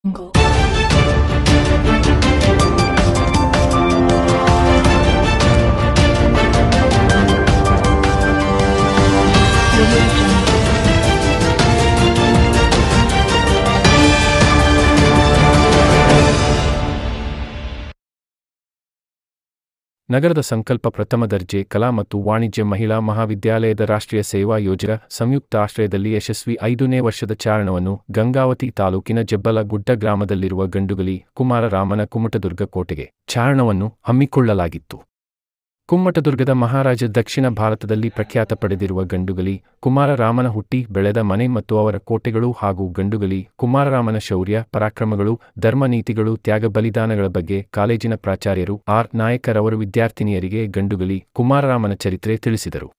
Jungle. ನಗರದ ಸಂಕಲ್ಪ ಪ್ರಥಮ ದರ್ಜೆ ಕಲಾ ಮತ್ತು ವಾಣಿಜ್ಯ ಮಹಿಳಾ ಮಹಾವಿದ್ಯಾಲಯದ ರಾಷ್ಟ್ರೀಯ ಸೇವಾ ಯೋಜನಾ ಸಂಯುಕ್ತ ಆಶ್ರಯದಲ್ಲಿ ಯಶಸ್ವಿ 5ನೇ ವರ್ಷದ ಚಾರಣವನ್ನು ಗಂಗಾವತಿ ತಾಲೂಕಿನ ಜಬ್ಬಲಗುಡ್ಡ ಗ್ರಾಮದಲ್ಲಿರುವ ಗಂಡುಗಲಿ ಕುಮಾರರಾಮನ ಕುಮಟದುರ್ಗ ಕೋಟೆಗೆ ಚಾರಣವನ್ನು ಹಮ್ಮಿಕೊಳ್ಳಲಾಗಿತ್ತು. ಕುಮ್ಮಟದುರ್ಗದ ಮಹಾರಾಜ ದಕ್ಷಿಣ ಭಾರತದಲ್ಲಿ ಪ್ರಖ್ಯಾತ ಪಡೆದಿರುವ ಗಂಡುಗಲಿ ಕುಮಾರರಾಮನ ಹುಟ್ಟಿ ಬೆಳೆದ ಮನೆ ಮತ್ತು ಅವರ ಕೋಟೆಗಳು ಹಾಗೂ ಗಂಡುಗಲಿ ಕುಮಾರರಾಮನ ಶೌರ್ಯ ಪರಾಕ್ರಮಗಳು ಧರ್ಮನೀತಿಗಳು ತ್ಯಾಗ ಬಲಿದಾನಗಳ ಬಗ್ಗೆ ಕಾಲೇಜಿನ ಪ್ರಾಚಾರ್ಯರು ಆರ್ ನಾಯಕರವರು ವಿದ್ಯಾರ್ಥಿನಿಯರಿಗೆ ಗಂಡುಗಲಿ ಕುಮಾರರಾಮನ ಚರಿತ್ರೆ ತಿಳಿಸಿದರು.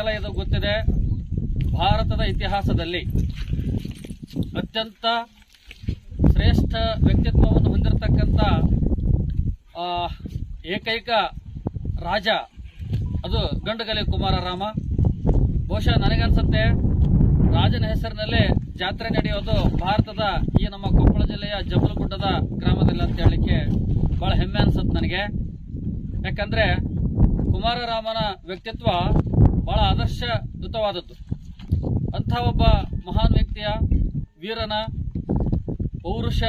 ನಿಮಗೆಲ್ಲ ಇದು ಗೊತ್ತಿದೆ, ಭಾರತದ ಇತಿಹಾಸದಲ್ಲಿ ಅತ್ಯಂತ ಶ್ರೇಷ್ಠ ವ್ಯಕ್ತಿತ್ವವನ್ನು ಹೊಂದಿರತಕ್ಕಂಥ ಏಕೈಕ ರಾಜ ಅದು ಗಂಡುಗಲಿ ಕುಮಾರರಾಮ. ಬಹುಶಃ ನನಗನ್ಸುತ್ತೆ ರಾಜನ ಹೆಸರಿನಲ್ಲೇ ಜಾತ್ರೆ ನಡೆಯೋದು ಭಾರತದ ಈ ನಮ್ಮ ಕೊಪ್ಪಳ ಜಿಲ್ಲೆಯ ಜಬ್ಬಲಗುಡ್ಡದ ಗ್ರಾಮದಲ್ಲಿ ಅಂತ ಹೇಳಲಿಕ್ಕೆ ಬಹಳ ಹೆಮ್ಮೆ ಅನ್ಸುತ್ತೆ ನನಗೆ. ಯಾಕಂದ್ರೆ ಕುಮಾರರಾಮನ ವ್ಯಕ್ತಿತ್ವ ಬಹಳ ಆದರ್ಶಯುತವಾದದ್ದು. ಅಂಥ ಒಬ್ಬ ಮಹಾನ್ ವ್ಯಕ್ತಿಯ, ವೀರನ, ಪೌರುಷ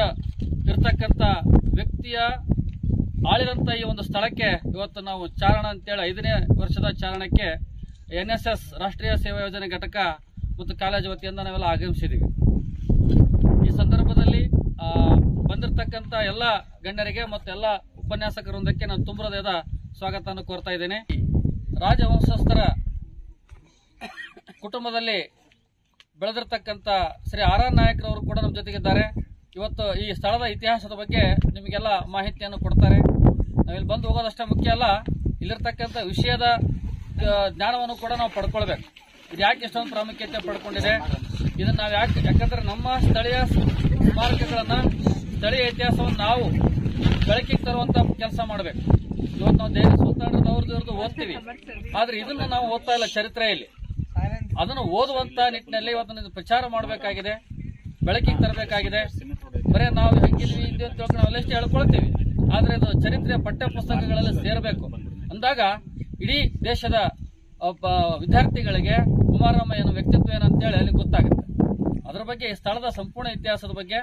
ಇರತಕ್ಕಂಥ ವ್ಯಕ್ತಿಯ ಆಳಿದಂಥ ಈ ಒಂದು ಸ್ಥಳಕ್ಕೆ ಇವತ್ತು ನಾವು ಚಾರಣ ಅಂತೇಳಿ 5ನೇ ವರ್ಷದ ಚಾರಣಕ್ಕೆ NSS ರಾಷ್ಟ್ರೀಯ ಸೇವಾ ಯೋಜನೆ ಘಟಕ ಮತ್ತು ಕಾಲೇಜು ವತಿಯಿಂದ ನಾವೆಲ್ಲ ಆಗಮಿಸಿದ್ದೀವಿ. ಈ ಸಂದರ್ಭದಲ್ಲಿ ಬಂದಿರತಕ್ಕಂಥ ಎಲ್ಲ ಗಣ್ಯರಿಗೆ ಮತ್ತು ಎಲ್ಲ ಉಪನ್ಯಾಸಕರೊಂದಕ್ಕೆ ನಾನು ತುಂಬ ಹೃದಯದ ಸ್ವಾಗತವನ್ನು ಕೋರ್ತಾ ಇದ್ದೇನೆ. ರಾಜವಂಶಸ್ಥರ ಕುಟುಂಬದಲ್ಲಿ ಬೆಳೆದಿರ್ತಕ್ಕಂಥ ಶ್ರೀ RR ನಾಯಕರವರು ಕೂಡ ನಮ್ಮ ಜೊತೆಗಿದ್ದಾರೆ. ಇವತ್ತು ಈ ಸ್ಥಳದ ಇತಿಹಾಸದ ಬಗ್ಗೆ ನಿಮಗೆಲ್ಲ ಮಾಹಿತಿಯನ್ನು ಕೊಡ್ತಾರೆ. ನಾವಿಲ್ಲಿ ಬಂದು ಹೋಗೋದಷ್ಟೇ ಮುಖ್ಯ ಅಲ್ಲ, ಇಲ್ಲಿರ್ತಕ್ಕಂಥ ವಿಷಯದ ಜ್ಞಾನವನ್ನು ಕೂಡ ನಾವು ಪಡ್ಕೊಳ್ಬೇಕು. ಇದು ಯಾಕೆ ಇಷ್ಟೊಂದು ಪ್ರಾಮುಖ್ಯತೆ ಪಡ್ಕೊಂಡಿದೆ, ಇದನ್ನ ನಾವು ಯಾಕಂದ್ರೆ ನಮ್ಮ ಸ್ಥಳೀಯ ಸ್ಮಾರಕಗಳನ್ನ, ಸ್ಥಳೀಯ ಇತಿಹಾಸವನ್ನು ನಾವು ಬೆಳಕಿಗೆ ತರುವಂತ ಕೆಲಸ ಮಾಡಬೇಕು. ಇವತ್ತು ನಾವು ದೆಹಲಿ ಸುಲ್ತಾನರದ್ದು ಅವ್ರದ್ದು ಓದ್ತೀವಿ, ಆದ್ರೆ ಇದನ್ನು ನಾವು ಓದ್ತಾ ಇಲ್ಲ ಚರಿತ್ರೆಯಲ್ಲಿ. ಅದನ್ನು ಓದುವಂತ ನಿಟ್ಟಿನಲ್ಲಿ ಇವತ್ತು ಪ್ರಚಾರ ಮಾಡಬೇಕಾಗಿದೆ, ಬೆಳಕಿಗೆ ತರಬೇಕಾಗಿದೆ. ಬರೇ ನಾವು ಹೆಂಗಿದ್ವಿ ಹಿಂದೆ ಅಂತ ಹೇಳ್ಕೊಂಡು ನಾವೆಲ್ಲಷ್ಟು ಹೇಳ್ಕೊಳ್ತೀವಿ, ಆದ್ರೆ ಇದು ಚರಿತ್ರೆಯ ಪಠ್ಯ ಪುಸ್ತಕಗಳಲ್ಲಿ ಸೇರಬೇಕು ಅಂದಾಗ ಇಡೀ ದೇಶದ ವಿದ್ಯಾರ್ಥಿಗಳಿಗೆ ಕುಮಾರರಾಮಯ್ಯನ ವ್ಯಕ್ತಿತ್ವ ಏನಂತೇಳಿ ಅಲ್ಲಿ ಗೊತ್ತಾಗುತ್ತೆ. ಅದರ ಬಗ್ಗೆ ಈ ಸ್ಥಳದ ಸಂಪೂರ್ಣ ಇತಿಹಾಸದ ಬಗ್ಗೆ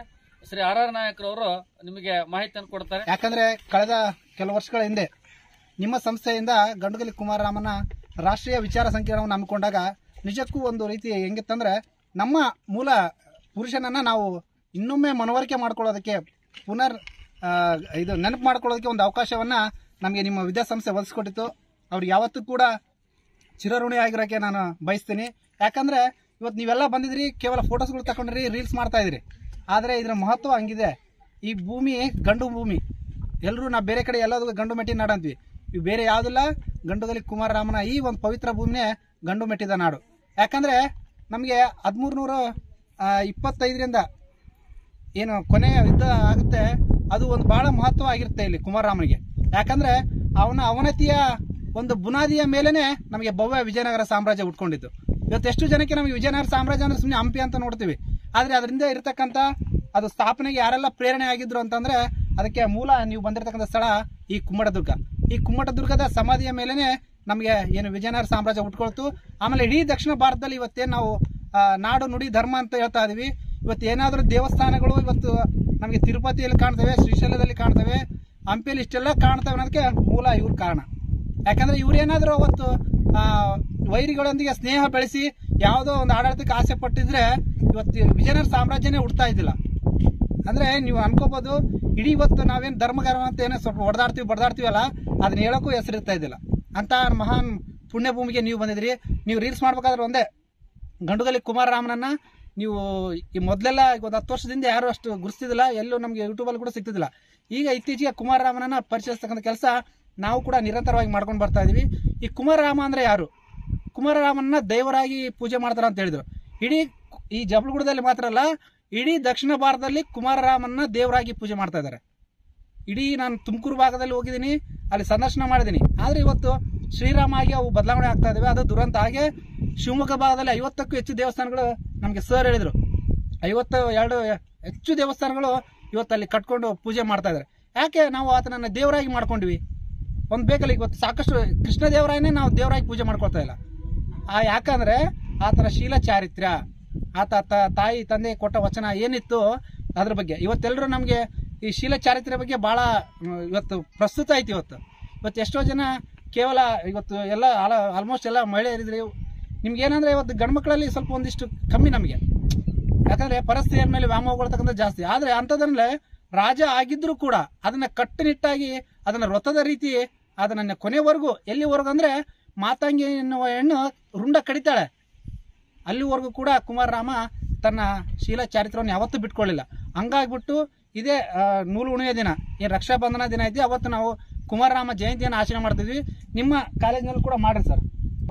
ಶ್ರೀ RR ನಾಯಕರವರು ನಿಮಗೆ ಮಾಹಿತಿಯನ್ನು ಕೊಡ್ತಾರೆ. ಯಾಕಂದ್ರೆ ಕಳೆದ ಕೆಲವು ವರ್ಷಗಳ ಹಿಂದೆ ನಿಮ್ಮ ಸಂಸ್ಥೆಯಿಂದ ಗಂಡುಗಲಿ ಕುಮಾರರಾಮನ ರಾಷ್ಟ್ರೀಯ ವಿಚಾರ ಸಂಕಿರಣವನ್ನು ಹಮ್ಮಿಕೊಂಡಾಗ ನಿಜಕ್ಕೂ ಒಂದು ರೀತಿ ಹೆಂಗಿತ್ತಂದ್ರೆ ನಮ್ಮ ಮೂಲ ಪುರುಷನನ್ನ ನಾವು ಇನ್ನೊಮ್ಮೆ ಮನವರಿಕೆ ಮಾಡ್ಕೊಳ್ಳೋದಕ್ಕೆ, ಇದು ನೆನಪು ಮಾಡ್ಕೊಳ್ಳೋದಕ್ಕೆ ಒಂದು ಅವಕಾಶವನ್ನ ನಮಗೆ ನಿಮ್ಮ ವಿದ್ಯಾಸಂಸ್ಥೆ ಒದಗಿಸ್ಕೊಟ್ಟಿತ್ತು. ಅವ್ರಿಗೆ ಯಾವತ್ತೂ ಕೂಡ ಚಿರಋಣಿ ಆಗಿರೋಕೆ ನಾನು ಬಯಸ್ತೀನಿ. ಯಾಕಂದ್ರೆ ಇವತ್ತು ನೀವೆಲ್ಲ ಬಂದಿದ್ರಿ, ಕೇವಲ ಫೋಟೋಸ್ಗಳು ತಗೊಂಡ್ರಿ, ರೀಲ್ಸ್ ಮಾಡ್ತಾ ಇದ್ರಿ. ಆದರೆ ಇದರ ಮಹತ್ವ ಹಂಗಿದೆ. ಈ ಭೂಮಿ ಗಂಡು ಭೂಮಿ. ಎಲ್ಲರೂ ನಾವು ಬೇರೆ ಕಡೆ ಎಲ್ಲದೂ ಗಂಡು ಮೆಟ್ಟಿ ನಾಡು ಅಂತೀವಿ, ಇವು ಬೇರೆ ಯಾವುದಿಲ್ಲ. ಗಂಡುಗಲಿ ಕುಮಾರರಾಮನ ಈ ಒಂದು ಪವಿತ್ರ ಭೂಮಿನೇ ಗಂಡು ಮೆಟ್ಟಿದ ನಾಡು. ಯಾಕಂದ್ರೆ ನಮಗೆ 1325ರಿಂದ ಏನು ಕೊನೆಯ ಯುದ್ಧ ಆಗುತ್ತೆ, ಅದು ಒಂದು ಬಹಳ ಮಹತ್ವ ಆಗಿರುತ್ತೆ ಇಲ್ಲಿ ಕುಮಾರರಾಮನಿಗೆ. ಯಾಕಂದ್ರೆ ಅವನ ಅವನತಿಯ ಒಂದು ಬುನಾದಿಯ ಮೇಲೆನೆ ನಮಗೆ ಭವ್ಯ ವಿಜಯನಗರ ಸಾಮ್ರಾಜ್ಯ ಉಟ್ಕೊಂಡಿದ್ದು. ಇವತ್ತು ಎಷ್ಟು ಜನಕ್ಕೆ ನಮಗೆ ವಿಜಯನಗರ ಸಾಮ್ರಾಜ್ಯ ಅಂದ್ರೆ ಸುಮ್ಮನೆ ಹಂಪಿ ಅಂತ ನೋಡ್ತೀವಿ, ಆದ್ರೆ ಅದರಿಂದ ಇರತಕ್ಕಂಥ ಅದು ಸ್ಥಾಪನೆಗೆ ಯಾರೆಲ್ಲ ಪ್ರೇರಣೆ ಆಗಿದ್ರು ಅಂತಂದ್ರೆ ಅದಕ್ಕೆ ಮೂಲ ನೀವು ಬಂದಿರತಕ್ಕಂಥ ಸ್ಥಳ ಈ ಕುಮ್ಮಟದುರ್ಗ. ಈ ಕುಮ್ಮಟದುರ್ಗದ ಸಮಾಧಿಯ ಮೇಲೆನೆ ನಮಗೆ ಏನು ವಿಜಯನಗರ ಸಾಮ್ರಾಜ್ಯ ಉಟ್ಕೊಳ್ತು. ಆಮೇಲೆ ಇಡೀ ದಕ್ಷಿಣ ಭಾರತದಲ್ಲಿ ಇವತ್ತೇನು ನಾವು ನಾಡು ನುಡಿ ಧರ್ಮ ಅಂತ ಹೇಳ್ತಾ ಇದೀವಿ, ಇವತ್ತು ಏನಾದರೂ ದೇವಸ್ಥಾನಗಳು ಇವತ್ತು ನಮಗೆ ತಿರುಪತಿಯಲ್ಲಿ ಕಾಣ್ತವೆ, ಶ್ರೀಶೈಲದಲ್ಲಿ ಕಾಣ್ತವೆ, ಹಂಪಿಯಲ್ಲಿ ಇಷ್ಟೆಲ್ಲ ಕಾಣ್ತವೆ ಅನ್ನೋದಕ್ಕೆ ಮೂಲ ಇವ್ರ ಕಾರಣ. ಯಾಕಂದ್ರೆ ಇವ್ರೇನಾದ್ರೂ ಅವತ್ತು ವೈರಿಗಳೊಂದಿಗೆ ಸ್ನೇಹ ಬೆಳೆಸಿ ಯಾವುದೋ ಒಂದು ಆಡಳಿತಕ್ಕೆ ಆಸೆ ಪಟ್ಟಿದ್ರೆ ಇವತ್ತು ವಿಜಯನಗರ ಸಾಮ್ರಾಜ್ಯನೇ ಹುಡ್ತಾ ಇದ್ದಿಲ್ಲ. ಅಂದ್ರೆ ನೀವು ಅನ್ಕೋಬಹುದು, ಇಡೀ ಇವತ್ತು ನಾವೇನು ಧರ್ಮಗಾರ ಅಂತ ಏನೋ ಸ್ವಲ್ಪ ಬಡ್ದಾಡ್ತೀವಲ್ಲ, ಅದನ್ನ ಹೇಳೋಕ್ಕೂ ಹೆಸರಿರ್ತಾ ಇದ್ದಿಲ್ಲ. ಅಂತ ಮಹಾನ್ ಪುಣ್ಯ ಭೂಮಿಗೆ ನೀವು ಬಂದಿದ್ರಿ. ನೀವು ರೀಲ್ಸ್ ಮಾಡ್ಬೇಕಾದ್ರೆ ಒಂದೇ ಗಂಡುಗಲಿ ಕುಮಾರರಾಮನನ್ನ ನೀವು ಈ ಮೊದಲೆಲ್ಲ ಒಂದು 10 ವರ್ಷದಿಂದ ಯಾರು ಅಷ್ಟು ಗುರುತಿಸಿದಿಲ್ಲ, ಎಲ್ಲೂ ನಮಗೆ ಯೂಟ್ಯೂಬಲ್ಲಿ ಕೂಡ ಸಿಗ್ತಿದ್ದಿಲ್ಲ. ಈಗ ಇತ್ತೀಚೆಗೆ ಕುಮಾರರಾಮನನ್ನ ಪರಿಚಯಿಸ್ತಕ್ಕಂಥ ಕೆಲಸ ನಾವು ಕೂಡ ನಿರಂತರವಾಗಿ ಮಾಡ್ಕೊಂಡು ಬರ್ತಾ ಇದೀವಿ. ಈ ಕುಮಾರರಾಮ ಅಂದ್ರೆ ಯಾರು? ಕುಮಾರರಾಮನ್ನ ದೇವರಾಗಿ ಪೂಜೆ ಮಾಡ್ತಾರ ಅಂತ ಹೇಳಿದ್ರು. ಇಡೀ ಈ ಜಬ್ಬಲಗುಡ್ಡದಲ್ಲಿ ಮಾತ್ರ ಅಲ್ಲ, ಇಡೀ ದಕ್ಷಿಣ ಭಾರತದಲ್ಲಿ ಕುಮಾರರಾಮನ್ನ ದೇವರಾಗಿ ಪೂಜೆ ಮಾಡ್ತಾ ಇದ್ದಾರೆ. ಇಡೀ ನಾನು ತುಮಕೂರು ಭಾಗದಲ್ಲಿ ಹೋಗಿದ್ದೀನಿ, ಅಲ್ಲಿ ಸಂದರ್ಶನ ಮಾಡಿದ್ದೀನಿ. ಆದರೆ ಇವತ್ತು ಶ್ರೀರಾಮ ಆಗಿ ಅವು ಬದಲಾವಣೆ ಆಗ್ತಾ ಇದಾವೆ, ಅದು ದುರಂತ. ಹಾಗೆ ಶಿವಮೊಗ್ಗ ಭಾಗದಲ್ಲಿ 50ಕ್ಕೂ ಹೆಚ್ಚು ದೇವಸ್ಥಾನಗಳು ನಮಗೆ ಸರ್ ಹೇಳಿದ್ರು, 52 ಹೆಚ್ಚು ದೇವಸ್ಥಾನಗಳು ಇವತ್ತು ಅಲ್ಲಿ ಕಟ್ಕೊಂಡು ಪೂಜೆ ಮಾಡ್ತಾ ಇದ್ದಾರೆ. ಯಾಕೆ ನಾವು ಆತನನ್ನ ದೇವರಾಗಿ ಮಾಡ್ಕೊಂಡ್ವಿ? ಒಂದು ಬೇಕಲ್ಲ, ಇವತ್ತು ಸಾಕಷ್ಟು ಕೃಷ್ಣ ದೇವರಾಯನೇ ನಾವು ದೇವರಾಗಿ ಪೂಜೆ ಮಾಡ್ಕೊಳ್ತಾ ಇಲ್ಲ. ಯಾಕಂದ್ರೆ ಆತನ ಶೀಲ ಚಾರಿತ್ರ್ಯ, ಆತ ತಾಯಿ ತಂದೆ ಕೊಟ್ಟ ವಚನ ಏನಿತ್ತು ಅದ್ರ ಬಗ್ಗೆ ಇವತ್ತೆಲ್ಲರೂ ನಮಗೆ ಈ ಶೀಲ ಚಾರಿತ್ರ್ಯ ಬಗ್ಗೆ ಬಹಳ ಇವತ್ತು ಪ್ರಸ್ತುತ ಆಯ್ತು. ಇವತ್ತು ಎಷ್ಟೋ ಜನ ಕೇವಲ ಇವತ್ತು ಎಲ್ಲ ಆಲ್ಮೋಸ್ಟ್ ಎಲ್ಲ ಮಹಿಳೆಯರಿದ್ರೆ, ನಿಮ್ಗೆ ಏನಂದ್ರೆ ಇವತ್ತು ಗಂಡು ಮಕ್ಕಳಲ್ಲಿ ಸ್ವಲ್ಪ ಒಂದಿಷ್ಟು ಕಮ್ಮಿ ನಮಗೆ. ಯಾಕಂದ್ರೆ ಪರಿಸ್ಥಿತಿಯ ಮೇಲೆ ವ್ಯಾಮೋಹಗೊಳ್ತಕ್ಕಂಥ ಜಾಸ್ತಿ. ಆದ್ರೆ ಅಂಥದ್ರಲ್ಲೇ ರಾಜ ಆಗಿದ್ರು ಕೂಡ ಅದನ್ನ ಕಟ್ಟುನಿಟ್ಟಾಗಿ ಅದನ್ನ ವ್ರತದ ರೀತಿ ಅದನ್ನ ಕೊನೆವರೆಗೂ, ಎಲ್ಲಿವರೆಗೂ ಅಂದ್ರೆ ಮಾತಂಗಿ ಎನ್ನುವ ಹೆಣ್ಣು ರುಂಡ ಕಡಿತಾಳೆ ಅಲ್ಲಿವರೆಗೂ ಕೂಡ ಕುಮಾರರಾಮ ತನ್ನ ಶೀಲ ಚಾರಿತ್ರವನ್ನು ಯಾವತ್ತೂ ಬಿಟ್ಕೊಳ್ಳಿಲ್ಲ. ಹಂಗಾಗ್ಬಿಟ್ಟು ಇದೇ ನೂಲು ಹುಣ್ಣಿಮೆ ದಿನ, ಏನು ರಕ್ಷಾಬಂಧನ ದಿನ ಐತಿ, ಅವತ್ತು ನಾವು ಕುಮಾರರಾಮ ಜಯಂತಿಯನ್ನು ಆಚರಣೆ ಮಾಡ್ತಿದ್ವಿ. ನಿಮ್ಮ ಕಾಲೇಜಿನಲ್ಲಿ ಕೂಡ ಮಾಡ್ರಿ ಸರ್.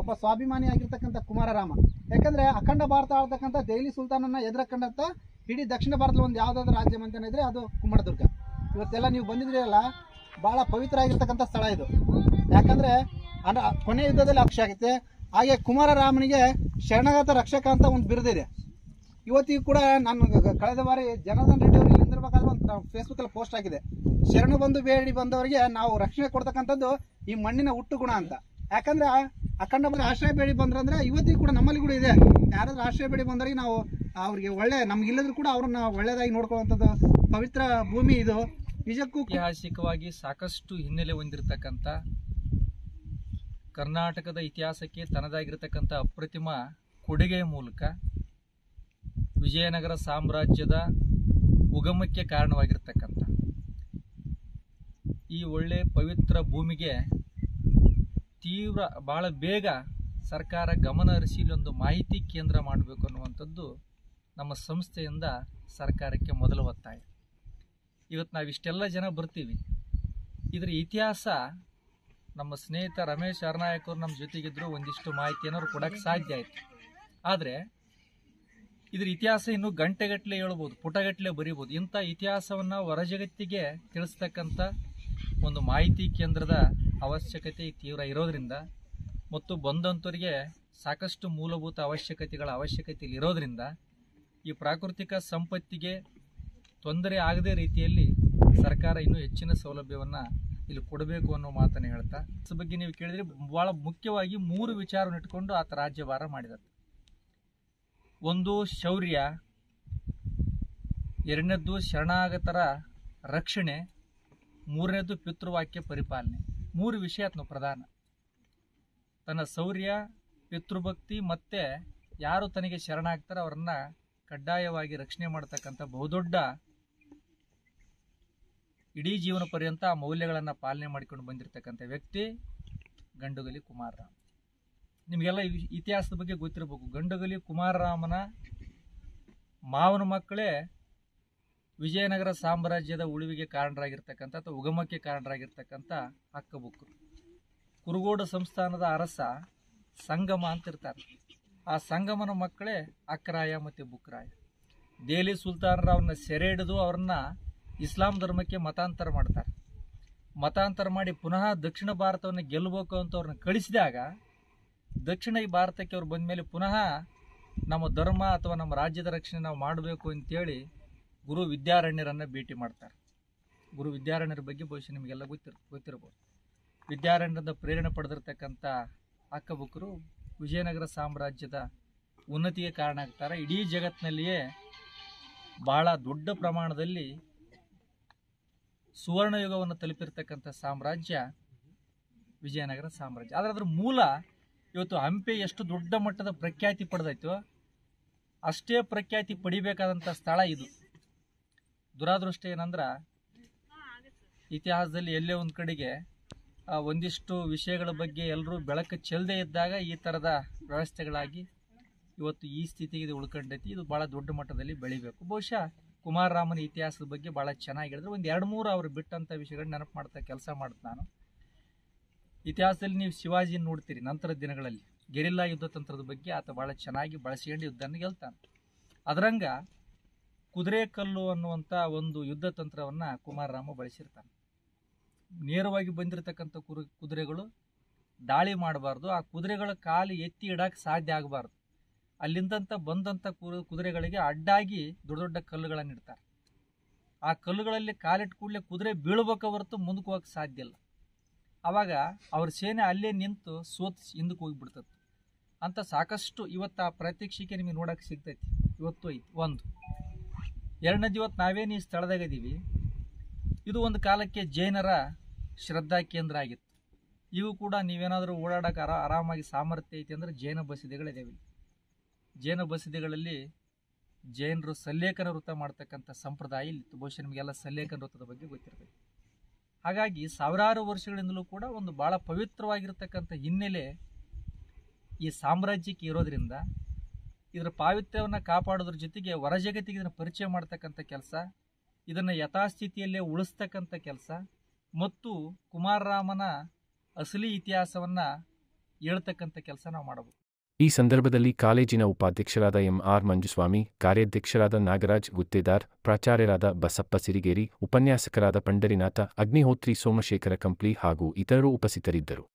ಒಬ್ಬ ಸ್ವಾಭಿಮಾನಿ ಆಗಿರ್ತಕ್ಕಂಥ ಕುಮಾರರಾಮ. ಯಾಕಂದ್ರೆ ಅಖಂಡ ಭಾರತ ಆಳ್ತಕ್ಕಂಥ ದೆಹಲಿ ಸುಲ್ತಾನನ್ನ ಎದುರಕ್ಕಂಡಂತ ಇಡೀ ದಕ್ಷಿಣ ಭಾರತದಲ್ಲಿ ಒಂದು ಯಾವ್ದಾದ್ರು ರಾಜ್ಯ ಮಂತನ ಇದ್ರೆ ಅದು ಕುಮ್ಮಟದುರ್ಗ. ಇವತ್ತೆಲ್ಲ ನೀವು ಬಂದಿದ್ರಲ್ಲ, ಬಹಳ ಪವಿತ್ರ ಆಗಿರ್ತಕ್ಕಂಥ ಸ್ಥಳ ಇದು. ಯಾಕಂದ್ರೆ ಕೊನೆ ಯುದ್ಧದಲ್ಲಿ ಅಕ್ಷ ಆಗುತ್ತೆ. ಹಾಗೆ ಕುಮಾರರಾಮನಿಗೆ ಶರಣಾಗತ ರಕ್ಷಕ ಅಂತ ಒಂದು ಬಿರುದಿದೆ. ಇವತ್ತಿಗೂ ಕೂಡ ನಾನು ಕಳೆದ ಬಾರಿ ಜನಾರ್ದನ್ ರೆಡ್ಡಿ ಅವರು ಇಲ್ಲಿ ನಿಂದಿರ್ಬೇಕಾದ್ರೆ ಒಂದು ಫೇಸ್ಬುಕ್ ಅಲ್ಲಿ ಪೋಸ್ಟ್ ಆಗಿದೆ, ಶರಣು ಬಂದು ಬೇಡಿ ಬಂದವರಿಗೆ ನಾವು ರಕ್ಷಣೆ ಕೊಡ್ತಕ್ಕಂಥದ್ದು ಈ ಮಣ್ಣಿನ ಹುಟ್ಟು ಗುಣ ಅಂತ. ಯಾಕಂದ್ರೆ ಅಖಂಡ ಆಶ್ರಯ ಬೇಡಿ ಬಂದ್ರಂದ್ರೆ ಇವತ್ತಿಗೂ ಕೂಡ ನಮ್ಮಲ್ಲಿ ಕೂಡ ಇದೆ. ಯಾರಾದ್ರೂ ಆಶ್ರಯ ಬೇಡಿ ಬಂದವರಿಗೆ ನಾವು ಅವ್ರಿಗೆ ಒಳ್ಳೆ, ನಮ್ಗಿಲ್ಲದ್ರೂ ಕೂಡ ಅವ್ರನ್ನ ಒಳ್ಳೇದಾಗಿ ನೋಡ್ಕೊಳ್ಳುವಂಥದ್ದು ಪವಿತ್ರ ಭೂಮಿ ಇದು. ನಿಜಕ್ಕೂ ಐತಿಹಾಸಿಕವಾಗಿ ಸಾಕಷ್ಟು ಹಿನ್ನೆಲೆ ಹೊಂದಿರತಕ್ಕಂಥ, ಕರ್ನಾಟಕದ ಇತಿಹಾಸಕ್ಕೆ ತನ್ನದಾಗಿರತಕ್ಕಂಥ ಅಪ್ರತಿಮ ಕೊಡುಗೆಯ ಮೂಲಕ ವಿಜಯನಗರ ಸಾಮ್ರಾಜ್ಯದ ಉಗಮಕ್ಕೆ ಕಾರಣವಾಗಿರ್ತಕ್ಕಂಥ ಈ ಒಳ್ಳೆ ಪವಿತ್ರ ಭೂಮಿಗೆ ಬಹಳ ಬೇಗ ಸರ್ಕಾರ ಗಮನ ಹರಿಸಿ ಒಂದು ಮಾಹಿತಿ ಕೇಂದ್ರ ಮಾಡಬೇಕು ಅನ್ನುವಂಥದ್ದು ನಮ್ಮ ಸಂಸ್ಥೆಯಿಂದ ಸರ್ಕಾರಕ್ಕೆ ಮೊದಲ ಒತ್ತಾಯ. ಇವತ್ತು ನಾವು ಇಷ್ಟೆಲ್ಲ ಜನ ಬರ್ತೀವಿ, ಇದರ ಇತಿಹಾಸ ನಮ್ಮ ಸ್ನೇಹಿತ ರಮೇಶ್ ಅರ್ನಾಯಕ್ ಅವರು ನಮ್ಮ ಜೊತೆಗಿದ್ರು ಒಂದಿಷ್ಟು ಮಾಹಿತಿಯನ್ನು ಅವ್ರು ಕೊಡಕ್ಕೆ ಸಾಧ್ಯ ಆಯಿತು. ಆದರೆ ಇದ್ರ ಇತಿಹಾಸ ಇನ್ನೂ ಗಂಟೆಗಟ್ಟಲೆ ಹೇಳ್ಬೋದು, ಪುಟಗಟ್ಟಲೆ ಬರೀಬೋದು. ಇಂಥ ಇತಿಹಾಸವನ್ನು ಹೊರಜಗತ್ತಿಗೆ ತಿಳಿಸ್ತಕ್ಕಂಥ ಒಂದು ಮಾಹಿತಿ ಕೇಂದ್ರದ ಅವಶ್ಯಕತೆ ತೀವ್ರ ಇರೋದ್ರಿಂದ ಮತ್ತು ಬಂದಂಥವರಿಗೆ ಸಾಕಷ್ಟು ಮೂಲಭೂತ ಅವಶ್ಯಕತೆ ಇರೋದ್ರಿಂದ ಈ ಪ್ರಾಕೃತಿಕ ಸಂಪತ್ತಿಗೆ ತೊಂದರೆ ಆಗದೇ ರೀತಿಯಲ್ಲಿ ಸರ್ಕಾರ ಇನ್ನೂ ಹೆಚ್ಚಿನ ಸೌಲಭ್ಯವನ್ನು ಇಲ್ಲಿ ಕೊಡಬೇಕು ಅನ್ನೋ ಮಾತನ್ನು ಹೇಳ್ತಾ, ಇದ್ರ ಬಗ್ಗೆ ನೀವು ಕೇಳಿದ್ರೆ ಬಹಳ ಮುಖ್ಯವಾಗಿ 3 ವಿಚಾರವನ್ನು ಇಟ್ಕೊಂಡು ಆತ ರಾಜ್ಯಭಾರ ಮಾಡಿದ. ಒಂದು ಶೌರ್ಯ, ಎರಡನೇದ್ದು ಶರಣಾಗತರ ರಕ್ಷಣೆ, ಮೂರನೇದ್ದು ಪಿತೃವಾಕ್ಯ ಪರಿಪಾಲನೆ. 3 ವಿಷಯ ಆತನು ಪ್ರಧಾನ. ತನ್ನ ಶೌರ್ಯ, ಪಿತೃಭಕ್ತಿ ಮತ್ತೆ ಯಾರು ತನಗೆ ಶರಣಾಗ್ತಾರೋ ಅವರನ್ನ ಕಡ್ಡಾಯವಾಗಿ ರಕ್ಷಣೆ ಮಾಡತಕ್ಕಂಥ ಬಹುದೊಡ್ಡ ಇಡೀ ಜೀವನ ಪರ್ಯಂತ ಆ ಮೌಲ್ಯಗಳನ್ನು ಪಾಲನೆ ಮಾಡಿಕೊಂಡು ಬಂದಿರತಕ್ಕಂಥ ವ್ಯಕ್ತಿ ಗಂಡುಗಲಿ ಕುಮಾರರಾಮ. ನಿಮಗೆಲ್ಲ ಇತಿಹಾಸದ ಬಗ್ಗೆ ಗೊತ್ತಿರಬೇಕು. ಗಂಡುಗಲಿ ಕುಮಾರರಾಮನ ಮಾವನ ಮಕ್ಕಳೇ ವಿಜಯನಗರ ಸಾಮ್ರಾಜ್ಯದ ಉಳಿವಿಗೆ ಕಾರಣರಾಗಿರ್ತಕ್ಕಂಥ ಅಥವಾ ಉಗಮಕ್ಕೆ ಕಾರಣರಾಗಿರ್ತಕ್ಕಂಥ ಹಕ್ಕಬುಕ್ಕರು. ಕುರುಗೋಡು ಸಂಸ್ಥಾನದ ಅರಸ ಸಂಗಮ ಅಂತಿರ್ತಾರೆ. ಆ ಸಂಗಮನ ಮಕ್ಕಳೇ ಅಕ್ಕರಾಯ ಮತ್ತು ಬುಕ್ಕರಾಯ. ದೆಹಲಿ ಸುಲ್ತಾನರವ್ರನ್ನ ಸೆರೆ ಹಿಡಿದು ಅವ್ರನ್ನ ಇಸ್ಲಾಂ ಧರ್ಮಕ್ಕೆ ಮತಾಂತರ ಮಾಡ್ತಾರೆ. ಮತಾಂತರ ಮಾಡಿ ಪುನಃ ದಕ್ಷಿಣ ಭಾರತವನ್ನು ಗೆಲ್ಲಬೇಕು ಅಂತ ಅವ್ರನ್ನ ಕಳಿಸಿದಾಗ ದಕ್ಷಿಣ ಭಾರತಕ್ಕೆ ಅವ್ರು ಬಂದ ಮೇಲೆ ಪುನಃ ನಮ್ಮ ಧರ್ಮ ಅಥವಾ ನಮ್ಮ ರಾಜ್ಯದ ರಕ್ಷಣೆ ನಾವು ಮಾಡಬೇಕು ಅಂತೇಳಿ ಗುರು ವಿದ್ಯಾರಣ್ಯರನ್ನು ಭೇಟಿ ಮಾಡ್ತಾರೆ. ಗುರು ವಿದ್ಯಾರಣ್ಯರ ಬಗ್ಗೆ ಬಹುಶಃ ನಿಮಗೆಲ್ಲ ಗೊತ್ತಿರ್ಬೋದು. ವಿದ್ಯಾರಣ್ಯರಿಂದ ಪ್ರೇರಣೆ ಪಡೆದಿರ್ತಕ್ಕಂಥ ಹಕ್ಕಬುಕ್ಕರು ವಿಜಯನಗರ ಸಾಮ್ರಾಜ್ಯದ ಉನ್ನತಿಗೆ ಕಾರಣ ಆಗ್ತಾರೆ. ಇಡೀ ಜಗತ್ತಿನಲ್ಲಿಯೇ ಬಹಳ ದೊಡ್ಡ ಪ್ರಮಾಣದಲ್ಲಿ ಸುವರ್ಣಯುಗವನ್ನು ತಲುಪಿರ್ತಕ್ಕಂಥ ಸಾಮ್ರಾಜ್ಯ ವಿಜಯನಗರ ಸಾಮ್ರಾಜ್ಯ. ಆದರೆ ಅದರ ಮೂಲ ಇವತ್ತು ಹಂಪಿ ಎಷ್ಟು ದೊಡ್ಡ ಮಟ್ಟದ ಪ್ರಖ್ಯಾತಿ ಪಡೆದೈತೋ ಅಷ್ಟೇ ಪ್ರಖ್ಯಾತಿ ಪಡಿಬೇಕಾದಂಥ ಸ್ಥಳ ಇದು. ದುರಾದೃಷ್ಟ ಏನಂದ್ರೆ ಇತಿಹಾಸದಲ್ಲಿ ಎಲ್ಲೇ ಒಂದು ಕಡೆಗೆ ಒಂದಿಷ್ಟು ವಿಷಯಗಳ ಬಗ್ಗೆ ಎಲ್ಲರೂ ಬೆಳಕು ಚೆಲ್ಲದೆ ಇದ್ದಾಗ ಈ ಥರದ ವ್ಯವಸ್ಥೆಗಳಾಗಿ ಇವತ್ತು ಈ ಸ್ಥಿತಿಗೆ ಇದು ಉಳ್ಕೊಂಡೈತಿ. ಇದು ಭಾಳ ದೊಡ್ಡ ಮಟ್ಟದಲ್ಲಿ ಬೆಳಿಬೇಕು. ಬಹುಶಃ ಕುಮಾರರಾಮನ ಇತಿಹಾಸದ ಬಗ್ಗೆ ಭಾಳ ಚೆನ್ನಾಗಿ ಹೇಳಿದ್ರೆ ಒಂದು 2-3 ಅವರು ಬಿಟ್ಟಂಥ ವಿಷಯಗಳನ್ನ ನೆನಪು ಮಾಡ್ತಾ ಕೆಲಸ ಮಾಡ್ತಾ ನಾನು. ಇತಿಹಾಸದಲ್ಲಿ ನೀವು ಶಿವಾಜಿನ ನೋಡ್ತೀರಿ. ನಂತರದ ದಿನಗಳಲ್ಲಿ ಗೆರಿಲ್ಲಾ ಯುದ್ಧ ತಂತ್ರದ ಬಗ್ಗೆ ಆತ ಭಾಳ ಚೆನ್ನಾಗಿ ಬಳಸ್ಕೊಂಡು ಯುದ್ಧನ ಗೆಲ್ತಾನೆ. ಅದರಂಗ ಕುದುರೆಕಲ್ಲು ಅನ್ನುವಂಥ ಒಂದು ಯುದ್ಧ ತಂತ್ರವನ್ನು ಕುಮಾರರಾಮ ಬಳಸಿರ್ತಾನೆ. ನೇರವಾಗಿ ಬಂದಿರತಕ್ಕಂಥ ಕುದುರೆಗಳು ದಾಳಿ ಮಾಡಬಾರ್ದು, ಆ ಕುದುರೆಗಳ ಕಾಲು ಎತ್ತಿ ಇಡಕ್ಕೆ ಸಾಧ್ಯ ಆಗಬಾರ್ದು. ಅಲ್ಲಿಂದಂತ ಬಂದಂಥ ಕುದುರೆಗಳಿಗೆ ಅಡ್ಡಾಗಿ ದೊಡ್ಡ ದೊಡ್ಡ ಕಲ್ಲುಗಳನ್ನು ಇಡ್ತಾರೆ. ಆ ಕಲ್ಲುಗಳಲ್ಲಿ ಕಾಲಿಟ್ಟು ಕೂಡಲೇ ಕುದುರೆ ಬೀಳ್ಬೇಕ ಹೊರತು ಮುಂದಕ್ಕೆ ಹೋಗಕ್ಕೆ ಸಾಧ್ಯ ಇಲ್ಲ. ಆವಾಗ ಅವ್ರ ಸೇನೆ ಅಲ್ಲೇ ನಿಂತು ಸೋತ್ ಹಿಂದಕ್ಕೆ ಹೋಗಿಬಿಡ್ತದೆ. ಅಂತ ಸಾಕಷ್ಟು ಇವತ್ತು ಆ ಪ್ರಾತ್ಯಕ್ಷಿಕೆ ನಿಮಗೆ ನೋಡಕ್ಕೆ ಸಿಗ್ತೈತಿ. ಇವತ್ತು ಐತಿ ಒಂದು. ಎರಡನೇದು, ಇವತ್ತು ನಾವೇನು ಈ ಸ್ಥಳದಾಗ ಇದೀವಿ, ಇದು ಒಂದು ಕಾಲಕ್ಕೆ ಜೈನರ ಶ್ರದ್ಧಾ ಕೇಂದ್ರ ಆಗಿತ್ತು. ಇವು ಕೂಡ ನೀವೇನಾದರೂ ಓಡಾಡಕ್ಕೆ ಆರಾಮಾಗಿ ಸಾಮರ್ಥ್ಯ ಐತಿ ಅಂದರೆ ಜೈನ ಬಸದಿಗಳಿದ್ದಾವೆ. ಜೈನ ಬಸದಿಗಳಲ್ಲಿ ಜೈನರು ಸಲ್ಲೇಖನ ವೃತ್ತ ಮಾಡ್ತಕ್ಕಂಥ ಸಂಪ್ರದಾಯ ಇಲ್ಲಿತ್ತು. ಬಹುಶಃ ನಿಮಗೆಲ್ಲ ಸಲ್ಲೇಖನ ವೃತ್ತದ ಬಗ್ಗೆ ಗೊತ್ತಿರ್ತದೆ. ಹಾಗಾಗಿ ಸಾವಿರಾರು ವರ್ಷಗಳಿಂದಲೂ ಕೂಡ ಒಂದು ಭಾಳ ಪವಿತ್ರವಾಗಿರ್ತಕ್ಕಂಥ ಹಿನ್ನೆಲೆ ಈ ಸಾಮ್ರಾಜ್ಯಕ್ಕೆ ಇರೋದ್ರಿಂದ ಇದರ ಪಾವಿತ್ರ್ಯವನ್ನು ಕಾಪಾಡೋದ್ರ ಜೊತೆಗೆ ಹೊರ ಜಗತ್ತಿಗೆ ಇದನ್ನು ಪರಿಚಯ ಮಾಡ್ತಕ್ಕಂಥ ಕೆಲಸ, ಇದನ್ನು ಯಥಾಸ್ಥಿತಿಯಲ್ಲೇ ಉಳಿಸ್ತಕ್ಕಂಥ ಕೆಲಸ ಮತ್ತು ಕುಮಾರರಾಮನ ಅಸಲಿ ಇತಿಹಾಸವನ್ನು ಹೇಳ್ತಕ್ಕಂಥ ಕೆಲಸ ನಾವು ಮಾಡಬೇಕು. ಈ ಸಂದರ್ಭದಲ್ಲಿ ಕಾಲೇಜಿನ ಉಪಾಧ್ಯಕ್ಷರಾದ ಎಂ.ಆರ್. ಮಂಜುಸ್ವಾಮಿ, ಕಾರ್ಯಾಧ್ಯಕ್ಷರಾದ ನಾಗರಾಜ್ ಗುತ್ತೇದಾರ್, ಪ್ರಾಚಾರ್ಯರಾದ ಬಸಪ್ಪ ಸಿರಿಗೇರಿ, ಉಪನ್ಯಾಸಕರಾದ ಪಂಡರಿನಾಥ, ಅಗ್ನಿಹೋತ್ರಿ, ಸೋಮಶೇಖರ ಕಂಪ್ಲಿ ಹಾಗೂ ಇತರರು ಉಪಸ್ಥಿತರಿದ್ದರು.